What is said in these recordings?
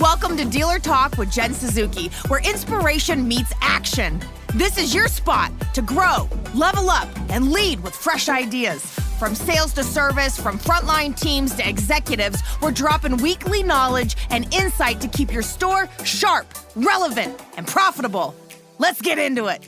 Welcome to Dealer Talk with Jen Suzuki, where inspiration meets action. This is your spot to grow, level up, and lead with fresh ideas. From sales to service, from frontline teams to executives, we're dropping weekly knowledge and insight to keep your store sharp, relevant, and profitable. Let's get into it.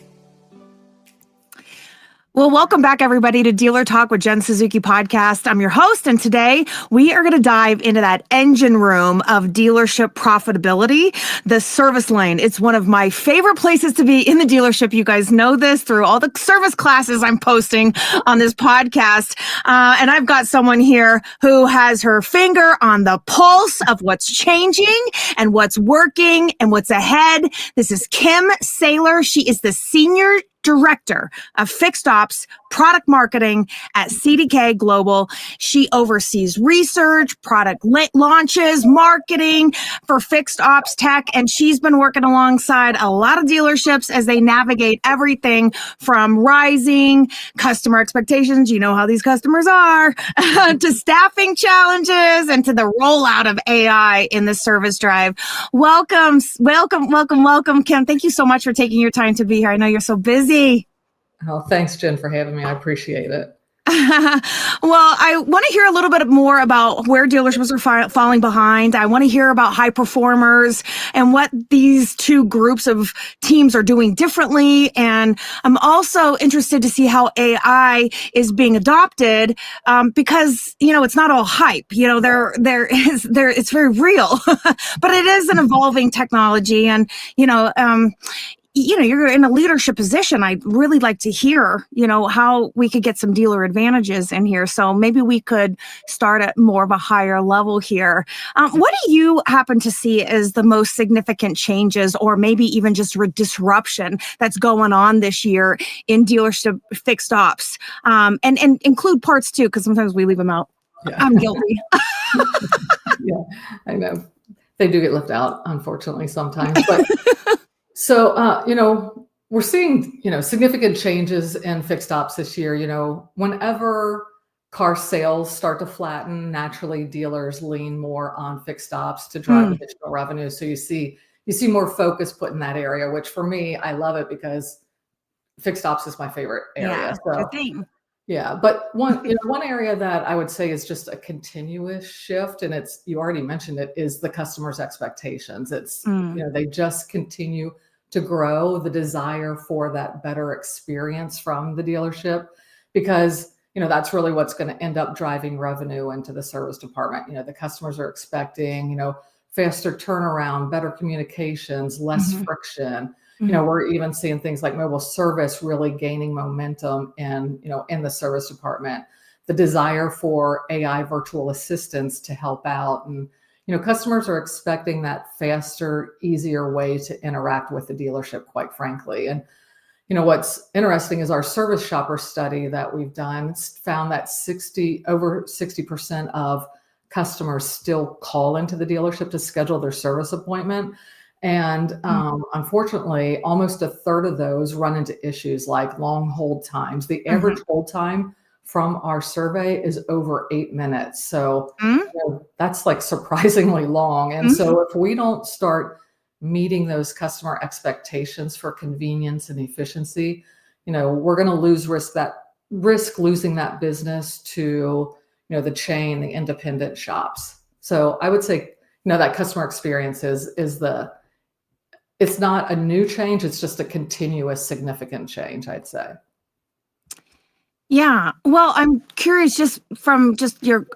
Well, welcome back, everybody, to Dealer Talk with Jen Suzuki podcast. I'm your host, and today we are going to dive into that engine room of dealership profitability, the service lane. It's one of my favorite places to be in the dealership. You guys know this through all the service classes I'm posting on this podcast. And I've got someone here who has her finger on the pulse of what's changing and what's working and what's ahead. This is Kim Saylor. She is the Senior Director of Fixed Ops Product Marketing at CDK Global. She oversees research, product launches, marketing for fixed ops tech, and she's been working alongside a lot of dealerships as they navigate everything from rising customer expectations, you know how these customers are, to staffing challenges and to the rollout of AI in the service drive. Welcome, Kim. Thank you so much for taking your time to be here. I know you're so busy. Oh, thanks, Jen, for having me. I appreciate it. Well, I want to hear a little bit more about where dealerships are falling behind. I want to hear about high performers and what these two groups of teams are doing differently. And I'm also interested to see how AI is being adopted because, you know, it's not all hype. You know, it's very real, but it is an evolving technology. And, you're in a leadership position. I'd really like to hear, how we could get some dealer advantages in here. So maybe we could start at more of a higher level here. What do you happen to see as the most significant changes or maybe even just disruption that's going on this year in dealership fixed ops? And include parts too, because sometimes we leave them out. Yeah. I'm guilty. Yeah, I know. They do get left out, unfortunately, sometimes. But so, we're seeing, significant changes in fixed ops this year. Whenever car sales start to flatten, naturally dealers lean more on fixed ops to drive additional revenue. So you see more focus put in that area, which for me, I love it because fixed ops is my favorite area. Yeah, but one area that I would say is just a continuous shift, and you already mentioned it, is the customer's expectations. It's they just continue to grow, the desire for that better experience from the dealership, because that's really what's going to end up driving revenue into the service department. The customers are expecting faster turnaround, better communications, less friction. We're even seeing things like mobile service really gaining momentum in the service department. The desire for AI virtual assistants to help out, and customers are expecting that faster, easier way to interact with the dealership, quite frankly. And what's interesting is our service shopper study that we've done found that over 60% of customers still call into the dealership to schedule their service appointment. And unfortunately, almost a third of those run into issues like long hold times. The average hold time from our survey is over 8 minutes. So that's like surprisingly long. And so if we don't start meeting those customer expectations for convenience and efficiency, we're going to risk losing that business to, the chain, the independent shops. So I would say, that customer experience it's not a new change. It's just a continuous significant change, I'd say. Yeah. Well, I'm curious just from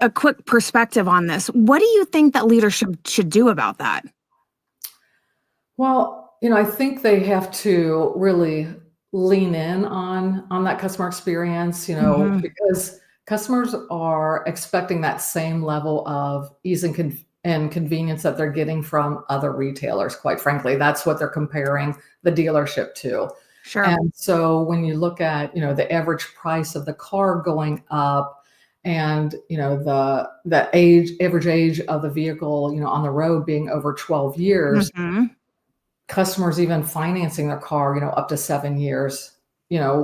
a quick perspective on this. What do you think that leadership should do about that? Well, I think they have to really lean in on that customer experience, because customers are expecting that same level of ease and convenience that they're getting from other retailers. Quite frankly, that's what they're comparing the delership to. Sure. And so when you look at, the average price of the car going up and, the average age of the vehicle, on the road being over 12 years, customers even financing their car, up to 7 years,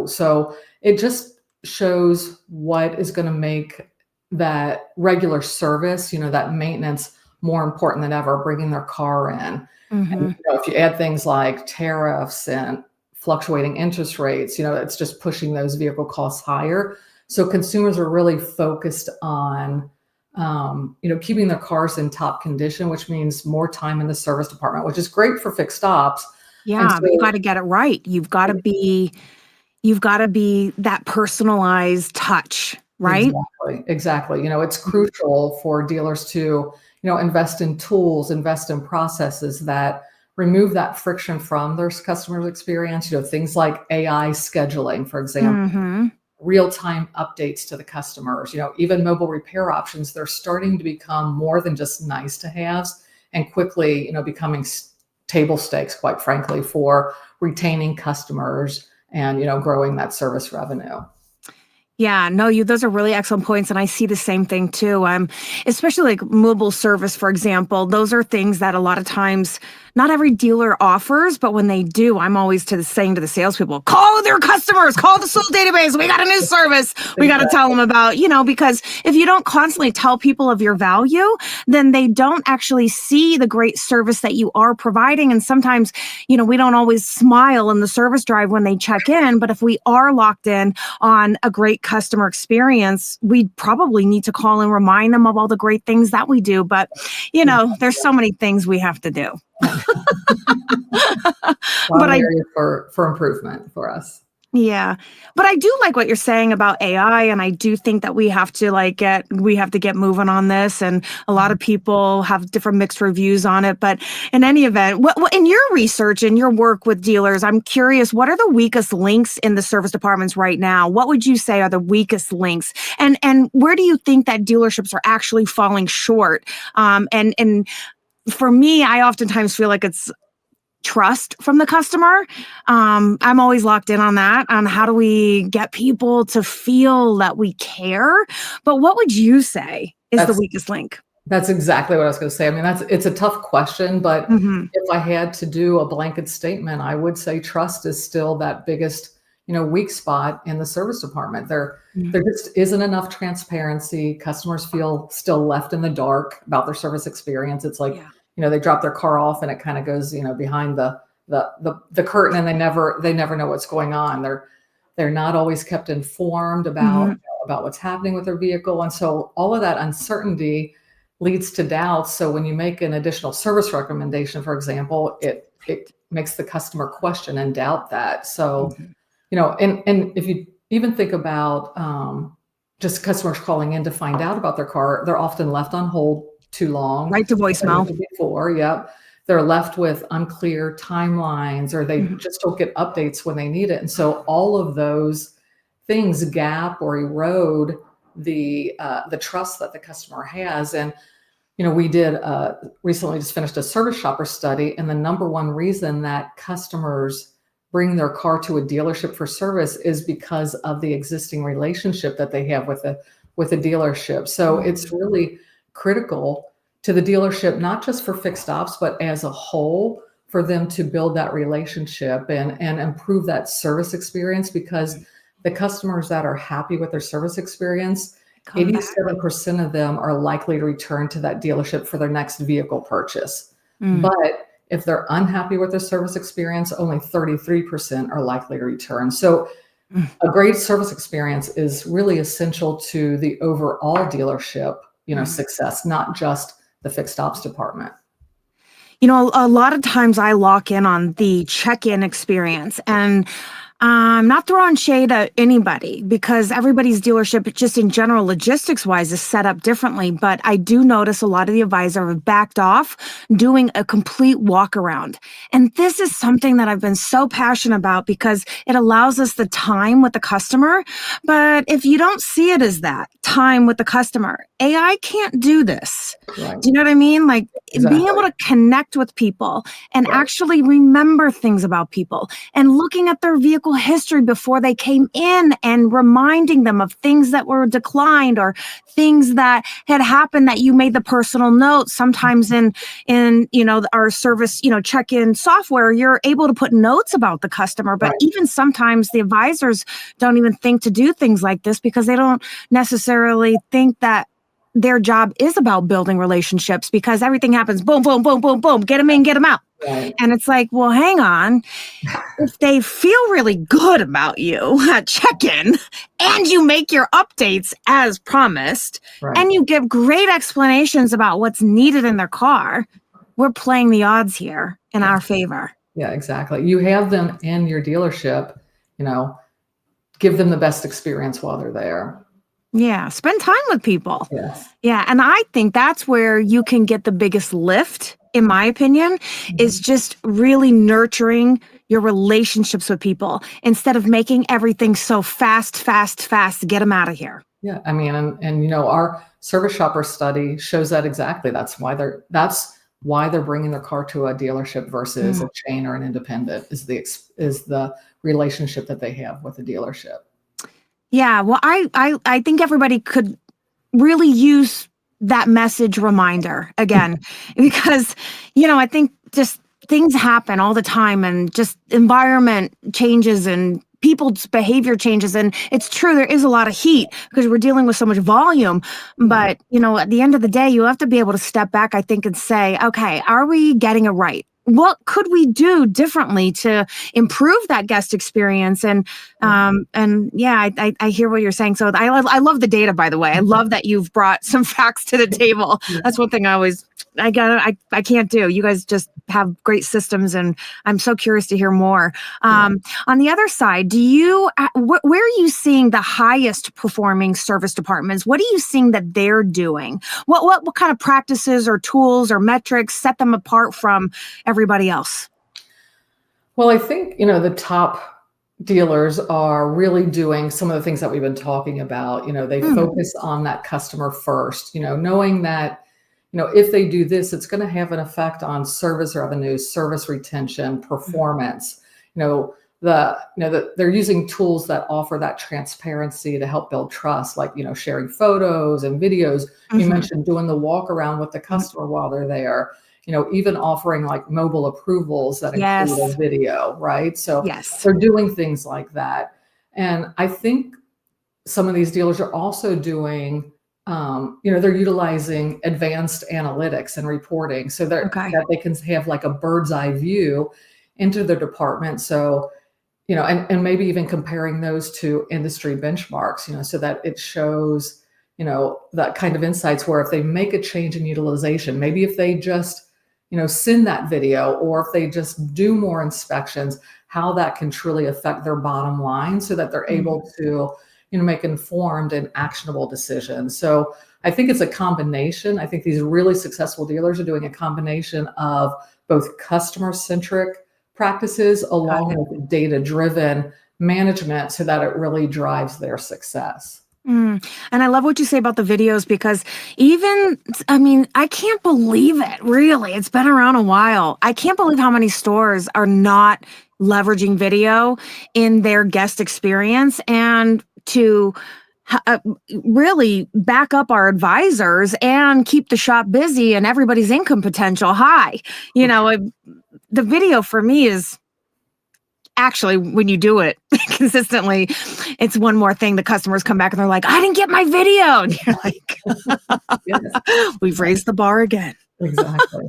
so it just shows what is going to make that regular service, that maintenance more important than ever, bringing their car in. And, Hmm. if you add things like tariffs and fluctuating interest rates, it's just pushing those vehicle costs higher. So consumers are really focused on, keeping their cars in top condition, which means more time in the service department, which is great for fixed ops. And Yeah, but you so got to get it right. You've got to be that personalized touch, right? exactly, exactly. It's crucial for dealers to, invest in tools, invest in processes that remove that friction from their customers' experience. Things like AI scheduling, for example, Hmm. real-time updates to the customers, even mobile repair options. They're starting to become more than just nice to haves and quickly, becoming table stakes, quite frankly, for retaining customers and, growing that service revenue. Yeah, no, those are really excellent points, and I see the same thing too. Especially like mobile service, for example. Those are things that a lot of times not every dealer offers, but when they do, I'm always saying to the salespeople, call their customers, call the sold database. We got a new service. We got to tell them about, because if you don't constantly tell people of your value, then they don't actually see the great service that you are providing. And sometimes, we don't always smile in the service drive when they check in, but if we are locked in on a great customer experience, we probably need to call and remind them of all the great things that we do. But, there's so many things we have to do. A lot But of I area for improvement for us. Yeah. But I do like what you're saying about AI, and I do think that we have to get moving on this, and a lot of people have different mixed reviews on it. But in any event, what in your research and your work with dealers, I'm curious, what are the weakest links in the service departments right now? What would you say are the weakest links? And where do you think that dealerships are actually falling short? And for me, I oftentimes feel like it's trust from the customer. I'm always locked in on that, on how do we get people to feel that we care. But what would you say is the That's weakest link? that's exactly what I was going to say. I mean, it's a tough question, but Hmm. if I had to do a blanket statement, I would say trust is still that biggest, weak spot in the service department. There just isn't enough transparency. Customers feel still left in the dark about their service experience. It's like, Yeah. they drop their car off and it kind of goes, behind the curtain, and they never know what's going on. They're not always kept informed Hmm. about what's happening with their vehicle. And so all of that uncertainty leads to doubts. So when you make an additional service recommendation, for example, it makes the customer question and doubt that. So, Hmm. and if you even think about just customers calling in to find out about their car, they're often left on hold too long. Right to As I voicemail. mentioned before, yep. They're left with unclear timelines, or they Hmm. just don't get updates when they need it. And so all of those things gap or erode the trust that the customer has. And we did recently just finished a service shopper study, and the number one reason that customers bring their car to a dealership for service is because of the existing relationship that they have with the dealership. So it's really critical to the dealership, not just for fixed ops, but as a whole, for them to build that relationship and improve that service experience, because the customers that are happy with their service experience, Come back. 87% of them are likely to return to that dealership for their next vehicle purchase. Mm. But if they're unhappy with their service experience, only 33% are likely to return. So Mm. a great service experience is really essential to the overall dealership, Mm. success, not just the fixed ops department. A lot of times I lock in on the check-in experience, and I'm not throwing shade at anybody because everybody's dealership, just in general, logistics wise, is set up differently. But I do notice a lot of the advisor have backed off doing a complete walk around. And this is something that I've been so passionate about because it allows us the time with the customer. But if you don't see it as that time with the customer, AI can't do this. Right. Do you know what I mean? Like being Exactly. able to connect with people and Right. actually remember things about people and looking at their vehicle history before they came in and reminding them of things that were declined or things that had happened that you made the personal note. Sometimes in our service, check-in software, you're able to put notes about the customer, but Right. even sometimes the advisors don't even think to do things like this because they don't necessarily think that their job is about building relationships because everything happens boom, boom, boom, boom, boom, get them in, get them out. Right. And it's like, well, hang on. If they feel really good about you at check-in and you make your updates as promised Right. and you give great explanations about what's needed in their car, we're playing the odds here in our favor. Yeah, exactly. You have them in your dealership, give them the best experience while they're there. Yeah, spend time with people. Yes. Yeah, and I think that's where you can get the biggest lift, in my opinion, is just really nurturing your relationships with people instead of making everything so fast, fast, fast, get them out of here. Yeah, I mean, and our service shopper study shows that exactly. That's why they're bringing their car to a dealership versus a chain or an independent is the relationship that they have with the dealership. Yeah, well, I think everybody could really use that message reminder again because I think just things happen all the time and just environment changes and people's behavior changes, and it's true there is a lot of heat because we're dealing with so much volume, but at the end of the day you have to be able to step back, I think, and say, okay, are we getting it right? What could we do differently to improve that guest experience? And yeah, I hear what you're saying. So I love the data, by the way. I love that you've brought some facts to the table. That's one thing I can't do. You guys just have great systems, and I'm so curious to hear more. On the other side, where are you seeing the highest performing service departments? What are you seeing that they're doing? What kind of practices or tools or metrics set them apart from everybody else? Well, I think, the top dealers are really doing some of the things that we've been talking about. They focus on that customer first, knowing that, if they do this, it's going to have an effect on service revenue, service retention, performance. They're using tools that offer that transparency to help build trust, like, sharing photos and videos. You mentioned doing the walk around with the customer while they're there. Even offering like mobile approvals that include a video, right? So they're doing things like that. And I think some of these dealers are also doing, they're utilizing advanced analytics and reporting so that they can have like a bird's eye view into their department. So, and maybe even comparing those to industry benchmarks, so that it shows, that kind of insights where if they make a change in utilization, maybe if they just send that video, or if they just do more inspections, how that can truly affect their bottom line so that they're able to, make informed and actionable decisions. So I think it's a combination. I think these really successful dealers are doing a combination of both customer-centric practices along with data-driven management so that it really drives their success. And I love what you say about the videos because I can't believe it, really. It's been around a while. I can't believe how many stores are not leveraging video in their guest experience and to really back up our advisors and keep the shop busy and everybody's income potential high. The video for me is actually, when you do it consistently, it's one more thing. The customers come back and they're like, I didn't get my video. And you're like, we've raised the bar again. Exactly.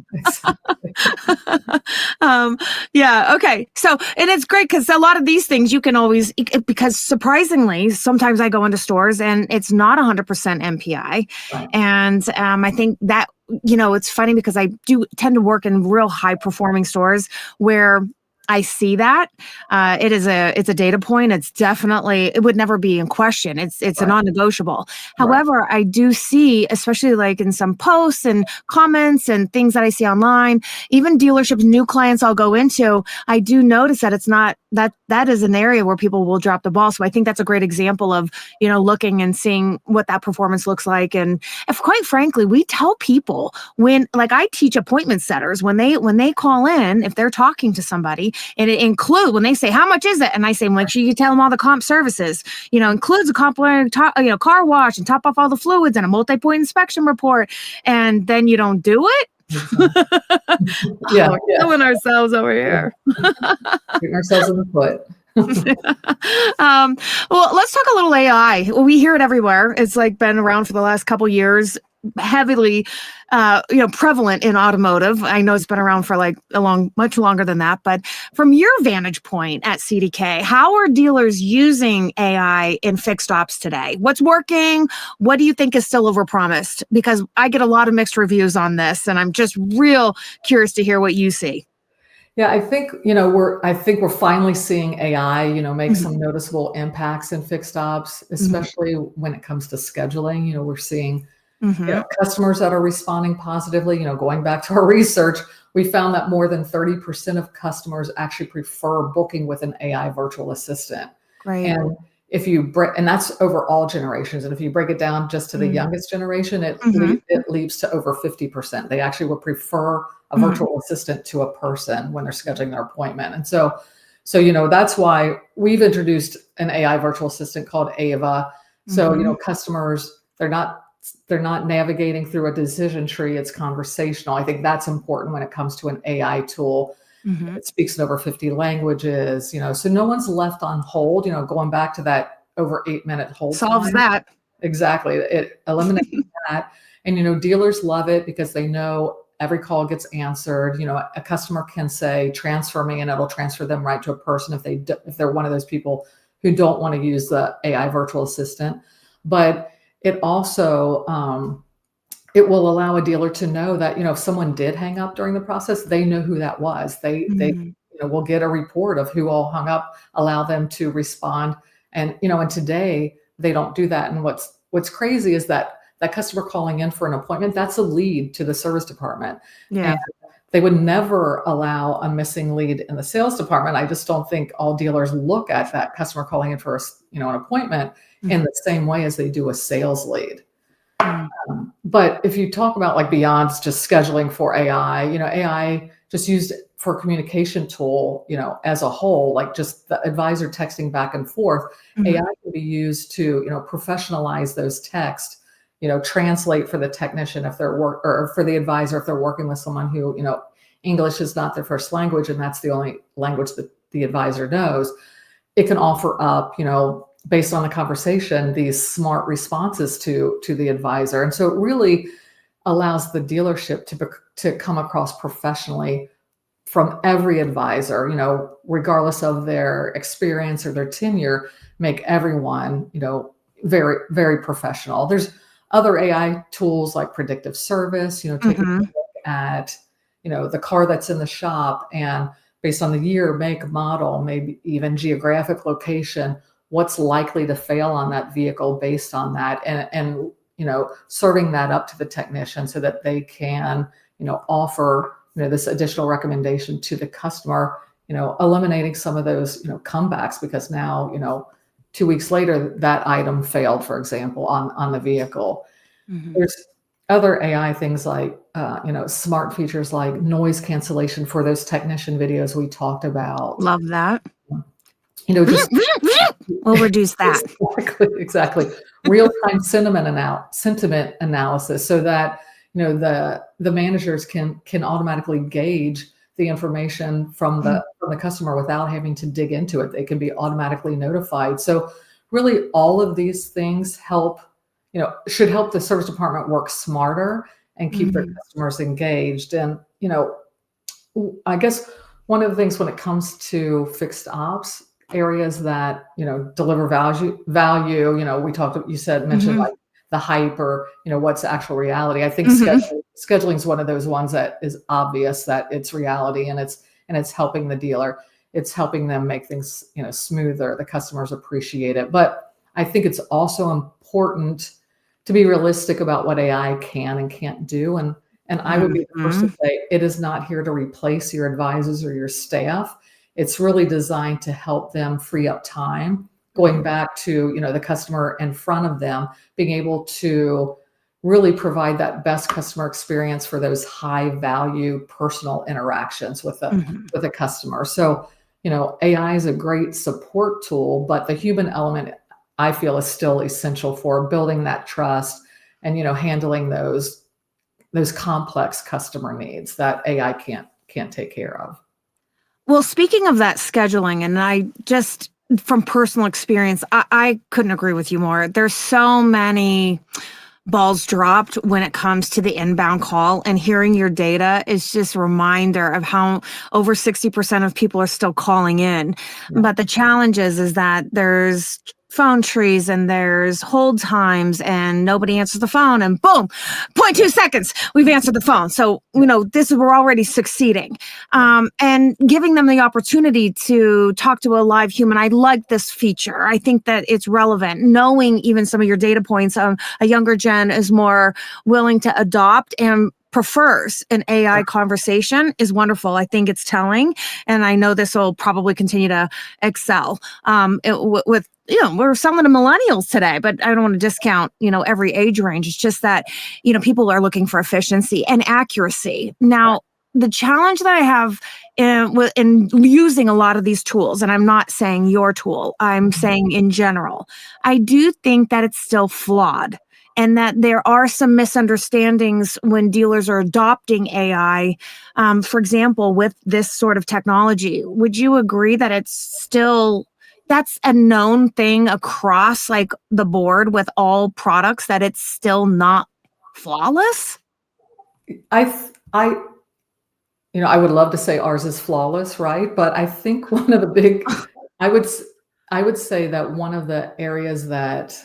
Yeah. Okay. So, and it's great because a lot of these things you can always, because surprisingly, sometimes I go into stores and it's not 100% MPI. Right. And I think that, it's funny because I do tend to work in real high performing stores where I see that. It's a data point. It's definitely, it would never be in question. It's a non-negotiable. However, I do see, especially like in some posts and comments and things that I see online, even dealerships, new clients I'll go into, I do notice that it's not, that is an area where people will drop the ball. So I think that's a great example of, looking and seeing what that performance looks like. And if quite frankly, we tell people when, like I teach appointment setters, when they call in, if they're talking to somebody, and it includes when they say, how much is it? And I say, make sure you tell them all the comp services, includes a complimentary car wash and top off all the fluids and a multi-point inspection report. And then you don't do it. We're killing ourselves over here. Shooting ourselves in the foot. Well, let's talk a little AI. We hear it everywhere. It's like been around for the last couple years. heavily, prevalent in automotive. I know it's been around for like much longer than that. But from your vantage point at CDK, how are dealers using AI in fixed ops today? What's working? What do you think is still overpromised? Because I get a lot of mixed reviews on this, and I'm just real curious to hear what you see. Yeah, I think we're finally seeing AI, make Mhm. some noticeable impacts in fixed ops, Mhm. especially when it comes to scheduling. We're seeing, Mhm. customers that are responding positively. Going back to our research, we found that more than 30% of customers actually prefer booking with an AI virtual assistant. Great. And if you break, and that's over all generations. And if you break it down just to the Mhm. youngest generation, Mhm. it leaps to over 50%. They actually would prefer a Mhm. virtual assistant to a person when they're scheduling their appointment. And so that's why we've introduced an AI virtual assistant called Ava. So, Mhm. customers, they're not navigating through a decision tree. It's conversational. I think that's important when it comes to an AI tool. Mhm. It speaks in over 50 languages, so no one's left on hold, going back to that over 8-minute hold Solves time. that. Exactly. It eliminates that. And, dealers love it because they know every call gets answered. A customer can say, transfer me, and it'll transfer them right to a person if they're one of those people who don't want to use the AI virtual assistant. But it also, it will allow a dealer to know that, if someone did hang up during the process, they know who that was. They Mhm. will get a report of who all hung up, allow them to respond. And today they don't do that. And what's crazy is that that customer calling in for an appointment, that's a lead to the service department. And Yeah. they would never allow a missing lead in the sales department. I just don't think all dealers look at that customer calling in for an appointment in Mhm. the same way as they do a sales lead. Mhm. But if you talk about like beyond just scheduling for AI, AI just used for communication tool, as a whole, like just the advisor texting back and forth, AI Mhm. can be used to, professionalize those texts, translate for the technician if they're or for the advisor if they're working with someone who, English is not their first language and that's the only language that the advisor knows. It can offer up, based on the conversation, these smart responses to the advisor. And so it really allows the dealership to come across professionally from every advisor, regardless of their experience or their tenure, make everyone, very, very professional. There's other AI tools like predictive service, taking a Mhm. look at, the car that's in the shop and based on the year, make, model, maybe even geographic location, what's likely to fail on that vehicle based on that and serving that up to the technician so that they can, offer this additional recommendation to the customer, eliminating some of those, comebacks because now, 2 weeks later, that item failed, for example, on the vehicle. Mhm. There's other AI things like, smart features like noise cancellation for those technician videos we talked about. Love that. Just We'll reduce that. exactly. Real-time sentiment analysis so that, the managers can automatically gauge the information Mhm. from the customer without having to dig into it. They can be automatically notified. So really all of these things should help the service department work smarter and keep their Mhm. customers engaged. And, I guess one of the things when it comes to fixed ops areas that, deliver value, mentioned Mhm. like the hype or, what's the actual reality. I think Mhm. scheduling is one of those ones that is obvious that it's reality and it's helping the dealer. It's helping them make things, smoother. The customers appreciate it. But I think it's also important to be realistic about what AI can and can't do. And I would be the first to Mhm. say it is not here to replace your advisors or your staff. It's really designed to help them free up time, going Mhm. back to, the customer in front of them, being able to really provide that best customer experience for those high value personal interactions Mhm. with a customer. So, AI is a great support tool, but the human element I feel is still essential for building that trust and, handling those complex customer needs that AI can't take care of. Well, speaking of that scheduling, and I just from personal experience, I couldn't agree with you more. There's so many balls dropped when it comes to the inbound call, and hearing your data is just a reminder of how over 60% of people are still calling in. Yeah. But the challenge is that there's phone trees and there's hold times and nobody answers the phone and boom, 0.2 seconds, we've answered the phone. So, we're already succeeding. And giving them the opportunity to talk to a live human. I like this feature. I think that it's relevant. Knowing even some of your data points, a younger gen is more willing to adopt and prefers an AI conversation is wonderful. I think it's telling, and I know this will probably continue to excel. With we're selling to millennials today, but I don't want to discount every age range. It's just that people are looking for efficiency and accuracy. Now, the challenge that I have in using a lot of these tools, and I'm not saying your tool, I'm saying in general, I do think that it's still flawed and that there are some misunderstandings when dealers are adopting AI. For example, with this sort of technology, would you agree that that's a known thing across like the board with all products, that it's still not flawless? I would love to say ours is flawless, right? But I think one of the big, I would, s- I would say that one of the areas that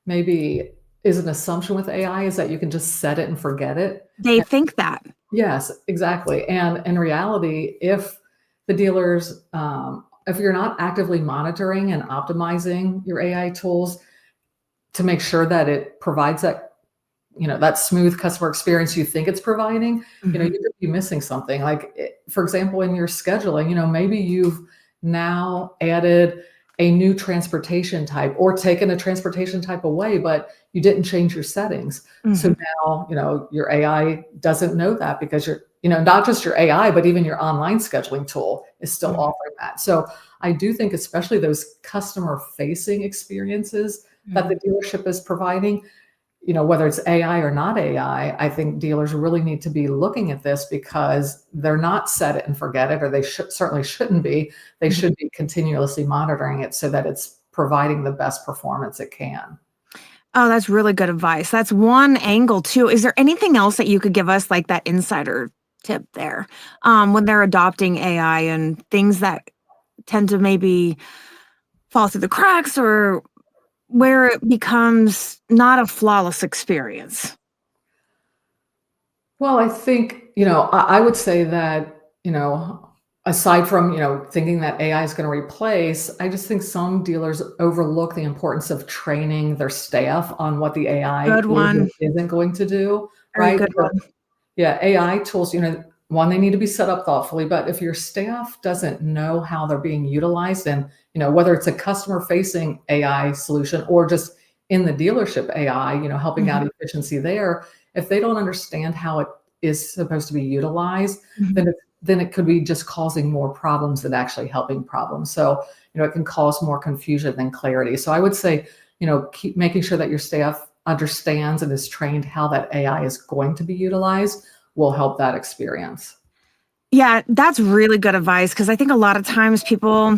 maybe is an assumption with AI is that you can just set it and forget it. They think that. Yes, exactly. And in reality, if the dealers, if you're not actively monitoring and optimizing your AI tools to make sure that it provides that smooth customer experience you think it's providing, Mhm. you could be missing something. Like, for example, in your scheduling, maybe you've now added a new transportation type or taken a transportation type away, but you didn't change your settings. So Mhm. now, your AI doesn't know that because not just your AI, but even your online scheduling tool is still Mhm. offering that. So I do think, especially those customer facing experiences that the Mhm. dealership is providing, whether it's AI or not AI, I think dealers really need to be looking at this because they're not set it and forget it, or they certainly shouldn't be. They Mhm. should be continuously monitoring it so that it's providing the best performance it can. Oh, that's really good advice. That's one angle too. Is there anything else that you could give us, like that insider tip there, when they're adopting AI and things that tend to maybe fall through the cracks or where it becomes not a flawless experience? Well, I think, I would say that, aside from, thinking that AI is going to replace, I just think some dealers overlook the importance of training their staff on what the AI Good is one. and isn't going to do, Very right? good one. Yeah, AI tools, one, they need to be set up thoughtfully, but if your staff doesn't know how they're being utilized and, whether it's a customer facing AI solution or just in the dealership AI, helping out Mhm. efficiency there, if they don't understand how it is supposed to be utilized, Mhm. then it could be just causing more problems than actually helping problems. So, it can cause more confusion than clarity. So I would say, keep making sure that your staff understands and is trained how that AI is going to be utilized will help that experience. Yeah, that's really good advice because I think a lot of times people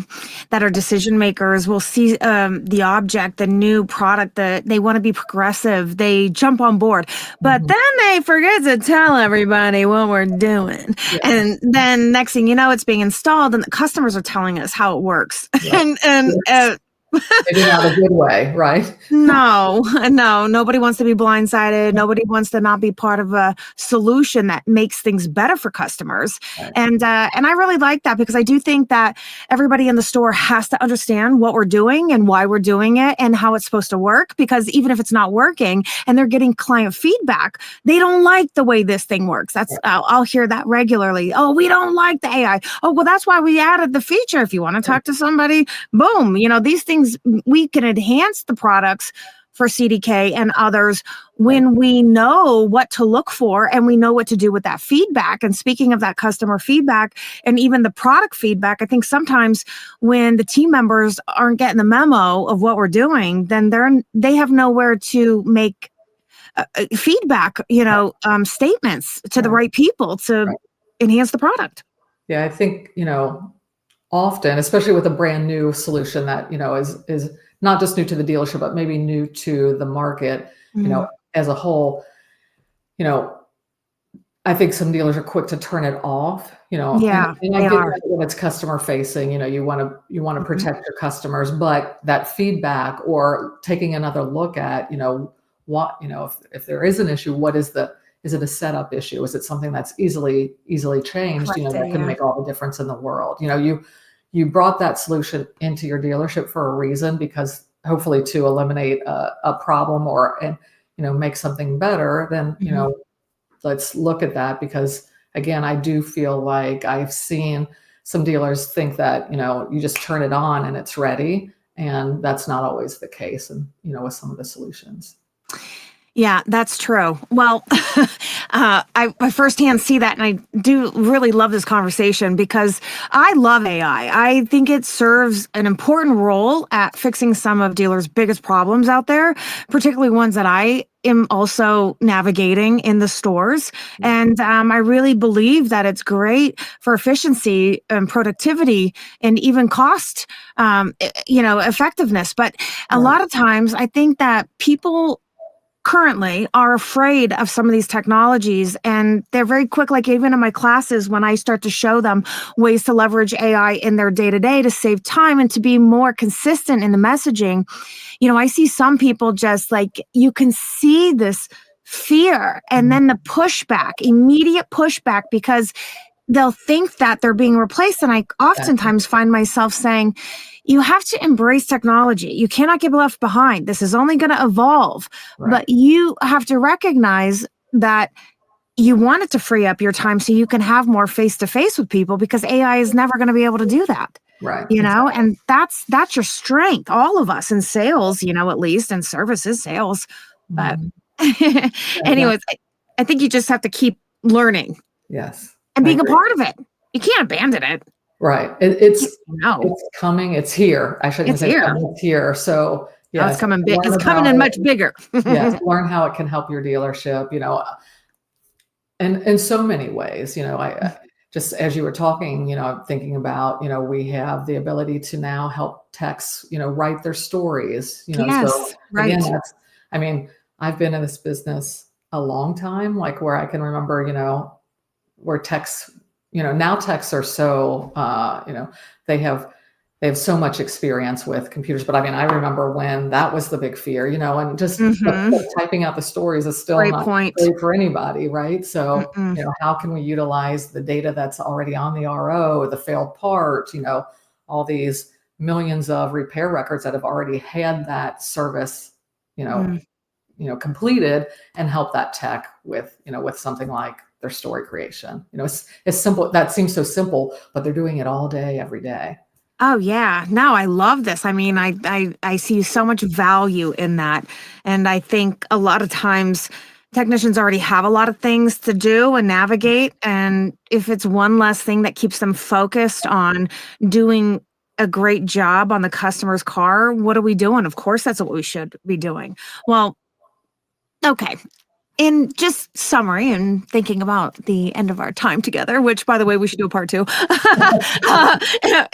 that are decision makers will see the object, the new product, that they want to be progressive. They jump on board, but Mhm. then they forget to tell everybody what we're doing. Yeah, And then next thing you know, it's being installed, and the customers are telling us how it works. right. And Yes. Maybe not a good way, right? no, no, nobody wants to be blindsided. Nobody wants to not be part of a solution that makes things better for customers. Right. And I really like that because I do think that everybody in the store has to understand what we're doing and why we're doing it and how it's supposed to work. Because even if it's not working and they're getting client feedback, they don't like the way this thing works. That's I'll hear that regularly. Oh, we don't like the AI. Oh, well, that's why we added the feature. If you want to talk to somebody, boom. These things, we can enhance the products for CDK and others Right. when we know what to look for and we know what to do with that feedback. And speaking of that customer feedback and even the product feedback, I think sometimes when the team members aren't getting the memo of what we're doing, then they have nowhere to make feedback, statements to the Right. right people to Right. enhance the product. Yeah, I think, often, especially with a brand new solution that, is not just new to the dealership, but maybe new to the market, you know, Mhm. as a whole, you know, I think some dealers are quick to turn it off, Yeah, and I they get are. that when it's customer facing, you wanna Mhm. protect your customers, but that feedback or taking another look at, what, if there is an issue, is it a setup issue? Is it something that's easily changed, Corrected, that can yeah. make all the difference in the world? You brought that solution into your dealership for a reason, because hopefully to eliminate a problem and, make something better, then, Mhm. let's look at that, because again, I do feel like I've seen some dealers think that, you just turn it on and it's ready. And that's not always the case. And, with some of the solutions. Yeah, that's true. Well, I firsthand see that, and I do really love this conversation because I love AI. I think it serves an important role at fixing some of dealers' biggest problems out there, particularly ones that I am also navigating in the stores. And I really believe that it's great for efficiency and productivity and even cost, effectiveness. But a Right. lot of times, I think that people currently are afraid of some of these technologies, and they're very quick, like even in my classes when I start to show them ways to leverage AI in their day-to-day to save time and to be more consistent in the messaging. I see some people just like, you can see this fear and then the pushback, immediate pushback, because they'll think that they're being replaced. And I Exactly. oftentimes find myself saying, you have to embrace technology. You cannot get left behind. This is only going to evolve, Right. but you have to recognize that you want it to free up your time so you can have more face to face with people, because AI is never going to be able to do that. Right. Exactly. And that's your strength, all of us in sales, at least in services sales. But Mhm. Yeah, anyways, I think you just have to keep learning yes, and I being a agree. part of it. You can't abandon it. Right. No, It's coming. It's here. I shouldn't it's even say here. coming. It's here. So Now it's yes, coming big. learn It's coming about in it. much bigger. Yes, learn how it can help your dealership. And in so many ways, I just as you were talking, I'm thinking about, we have the ability to now help techs, write their stories, so Yes, again, right. I mean, I've been in this business a long time, like where I can remember, where techs, now techs are so, they have they have so much experience with computers. But I mean, I remember when that was the big fear, and just Mhm. typing out the stories is still Great not point. great for anybody, right? So, Mm-mm. how can we utilize the data that's already on the RO, the failed part, all these millions of repair records that have already had that service, you know, Mm. completed, and help that tech with, with something like their story creation. It's simple. That seems so simple, but they're doing it all day, every day. Oh yeah. No, I love this. I mean, I see so much value in that. And I think a lot of times technicians already have a lot of things to do and navigate. And if it's one less thing that keeps them focused on doing a great job on the customer's car, what are we doing? Of course, that's what we should be doing. Well, okay. In just summary and thinking about the end of our time together, which by the way, we should do a part two.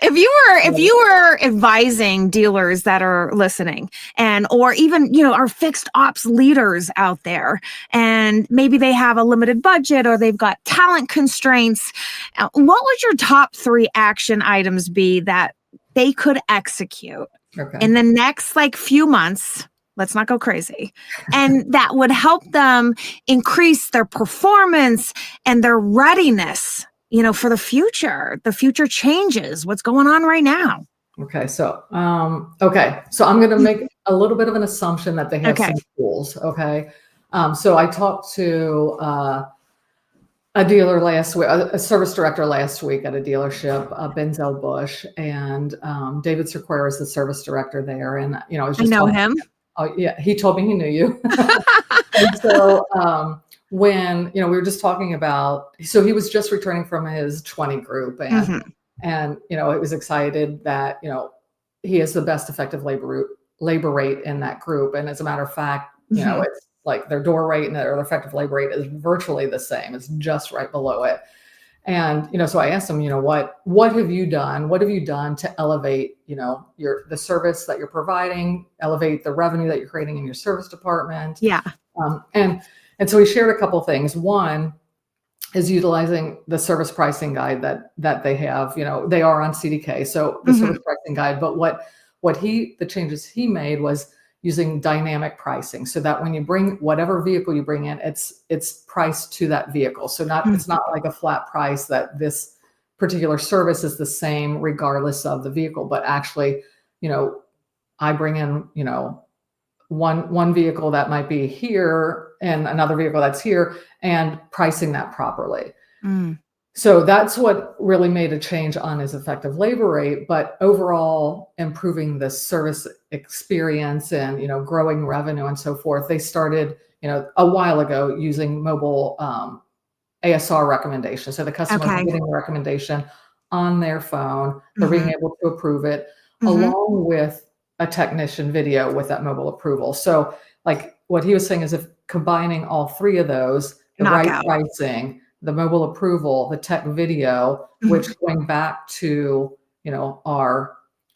If you were advising dealers that are listening, and or even, our fixed ops leaders out there, and maybe they have a limited budget or they've got talent constraints, what would your top 3 action items be that they could execute Okay. in the next like few months? Let's not go crazy. And that would help them increase their performance and their readiness, for the future. The future changes. What's going on right now? Okay. So I'm going to make a little bit of an assumption that they have Okay. some tools. Okay. So I talked to a dealer last week, a service director last week at a dealership, Benzel Bush, and David Sequeira is the service director there. And, I was I just know talking. him. Oh, yeah, he told me he knew you. And so, when, we were just talking about, so he was just returning from his 20 group, Mhm. and, he was excited that, he has the best effective labor rate in that group. And as a matter of fact, Mhm. it's like their door rate and their effective labor rate is virtually the same. It's just right below it. And, so I asked him, what have you done? What have you done to elevate, the service that you're providing, elevate the revenue that you're creating in your service department? Yeah. And so we shared a couple things. One is utilizing the service pricing guide that they have. They are on CDK, so the service pricing guide. But the changes he made was using dynamic pricing, so that when you bring whatever vehicle you bring in, it's priced to that vehicle. So it's not like a flat price that this particular service is the same regardless of the vehicle, but actually, I bring in, one vehicle that might be here and another vehicle that's here, and pricing that properly. So that's what really made a change on his effective labor rate, but overall improving the service experience and, growing revenue and so forth. They started, a while ago using mobile ASR recommendations. So the customers are getting a recommendation on their phone. They're being able to approve it along with a technician video with that mobile approval. So like what he was saying is, if combining all three of those, the right pricing, the mobile approval, the tech video, which going back to,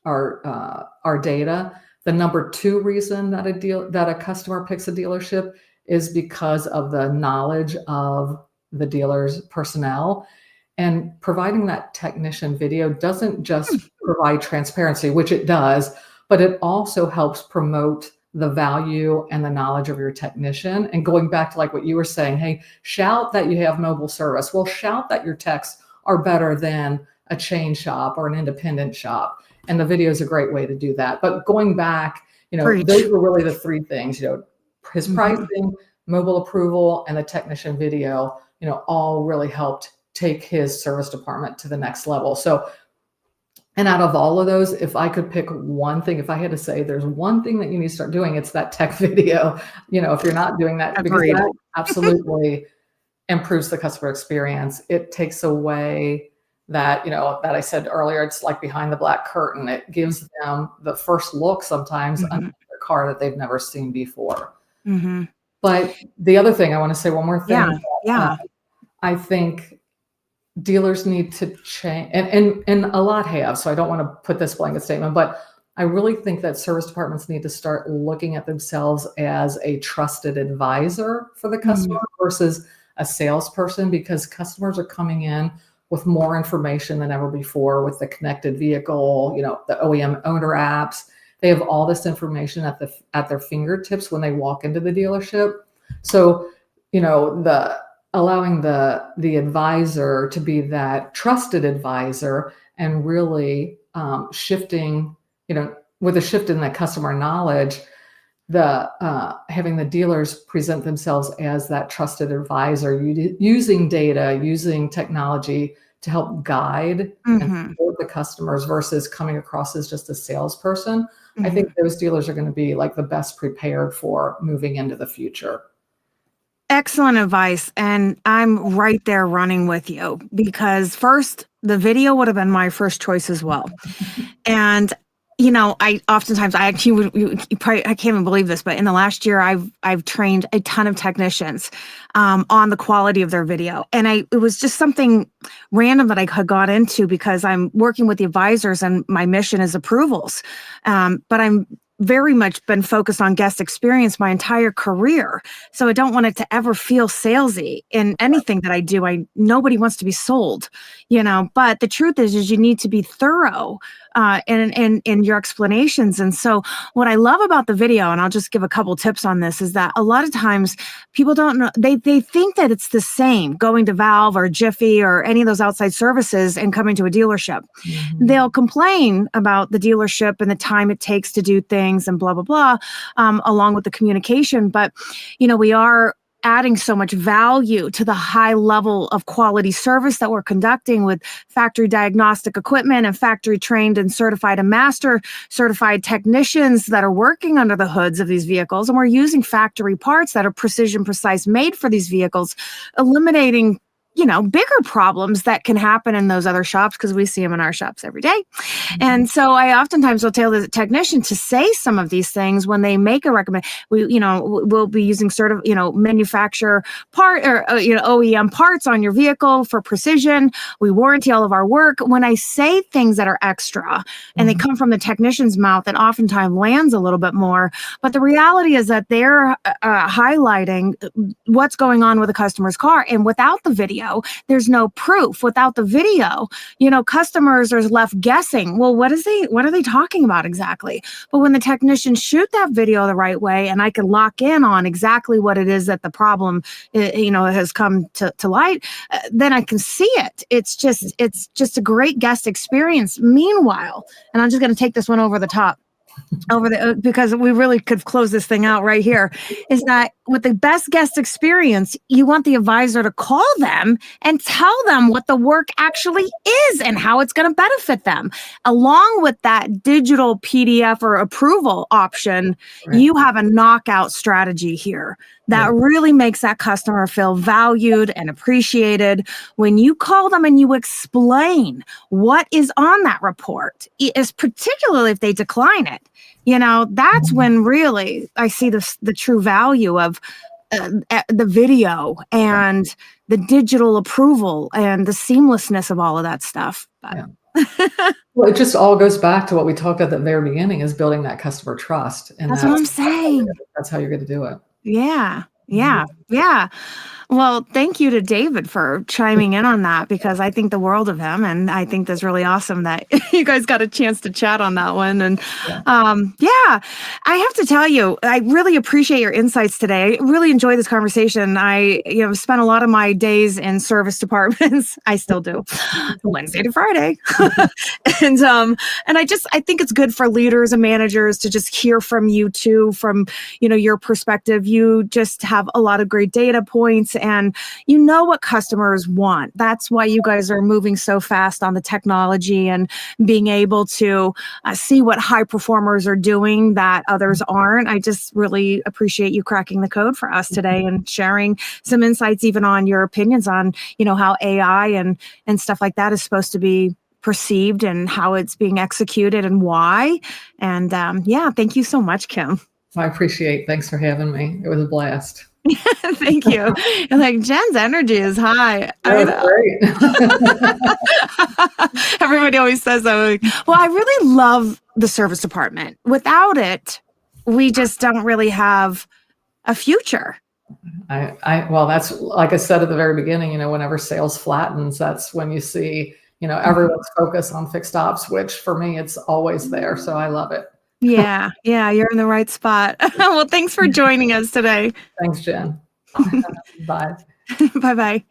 our data, the number two reason that a customer picks a dealership is because of the knowledge of the dealer's personnel. And providing that technician video doesn't just provide transparency, which it does, but it also helps promote the value and the knowledge of your technician. And going back to like what you were saying, hey, shout that you have mobile service. Well, shout that your techs are better than a chain shop or an independent shop. And the video is a great way to do that. But going back, those were really the three things, his pricing, mobile approval, and the technician video, all really helped take his service department to the next level. So, and out of all of those, if I could pick one thing, if I had to say there's one thing that you need to start doing, it's that tech video. If you're not doing that, because that absolutely improves the customer experience. It takes away that, that I said earlier, it's like behind the black curtain. It gives them the first look sometimes under the car that they've never seen before. But the other thing, I want to say one more thing. I think dealers need to change, and a lot have, so I don't want to put this blanket statement, but I really think that service departments need to start looking at themselves as a trusted advisor for the customer versus a salesperson, because customers are coming in with more information than ever before with the connected vehicle, the OEM owner apps. They have all this information at their fingertips when they walk into the dealership. So, allowing the advisor to be that trusted advisor and really shifting, with a shift in that customer knowledge, having the dealers present themselves as that trusted advisor, using data, using technology to help guide and support the customers versus coming across as just a salesperson. I think those dealers are going to be like the best prepared for moving into the future. Excellent advice. And I'm right there running with you, because first, the video would have been my first choice as well. And, I oftentimes, I can't even believe this, but in the last year, I've trained a ton of technicians on the quality of their video. And it was just something random that I had got into because I'm working with the advisors and my mission is approvals. But I'm very much been focused on guest experience my entire career. So I don't want it to ever feel salesy in anything that I do. Nobody wants to be sold, but the truth is you need to be thorough in your explanations. And so what I love about the video, and I'll just give a couple tips on this, is that a lot of times people don't know, they think that it's the same going to Valve or Jiffy or any of those outside services and coming to a dealership. They'll complain about the dealership and the time it takes to do things and blah, blah, blah, along with the communication. But, we are adding so much value to the high level of quality service that we're conducting with factory diagnostic equipment and factory trained and certified and master certified technicians that are working under the hoods of these vehicles. And we're using factory parts that are precision precise made for these vehicles, eliminating bigger problems that can happen in those other shops because we see them in our shops every day. And so I oftentimes will tell the technician to say some of these things when they make a recommend. We'll be using manufacturer part or OEM parts on your vehicle for precision. We warranty all of our work. When I say things that are extra and they come from the technician's mouth, it oftentimes lands a little bit more. But the reality is that they're highlighting what's going on with a customer's car. And without the video, there's no proof. Without the video, customers are left guessing, well, what are they talking about exactly? But when the technicians shoot that video the right way, and I can lock in on exactly what it is that the problem, has come to light, then I can see it. It's just a great guest experience. Meanwhile, and I'm just going to take this one over the top, because we really could close this thing out right here, is that with the best guest experience, you want the advisor to call them and tell them what the work actually is and how it's going to benefit them. Along with that digital PDF or approval option, you have a knockout strategy here that really makes that customer feel valued and appreciated. When you call them and you explain what is on that report, is particularly if they decline it, that's when really I see the true value of the video and the digital approval and the seamlessness of all of that stuff. Well, it just all goes back to what we talked at the very beginning, is building that customer trust. And that's what I'm saying. That's how you're going to do it. Yeah. Well, thank you to David for chiming in on that, because I think the world of him, and I think that's really awesome that you guys got a chance to chat on that one. And I have to tell you, I really appreciate your insights today. I really enjoyed this conversation. I spent a lot of my days in service departments. I still do, Wednesday to Friday. And I think it's good for leaders and managers to just hear from you too, from your perspective. You just have a lot of great data points, and what customers want. That's why you guys are moving so fast on the technology and being able to see what high performers are doing that others aren't. I just really appreciate you cracking the code for us today and sharing some insights, even on your opinions on, how AI and stuff like that is supposed to be perceived and how it's being executed and why. And thank you so much, Kim. I appreciate it. Thanks for having me. It was a blast. Thank you. And Jen's energy is high. Great. Everybody always says that. Well, I really love the service department. Without it, we just don't really have a future. Well, that's like I said at the very beginning, whenever sales flattens, that's when you see, everyone's focus on fixed ops, which for me, it's always there. So I love it. Yeah, you're in the right spot. Well, thanks for joining us today. Thanks, Jen. Bye. Bye-bye.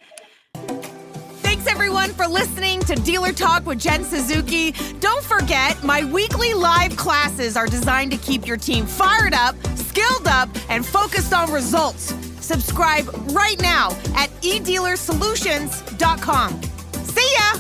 Thanks, everyone, for listening to Dealer Talk with Jen Suzuki. Don't forget, my weekly live classes are designed to keep your team fired up, skilled up, and focused on results. Subscribe right now at edealersolutions.com. See ya!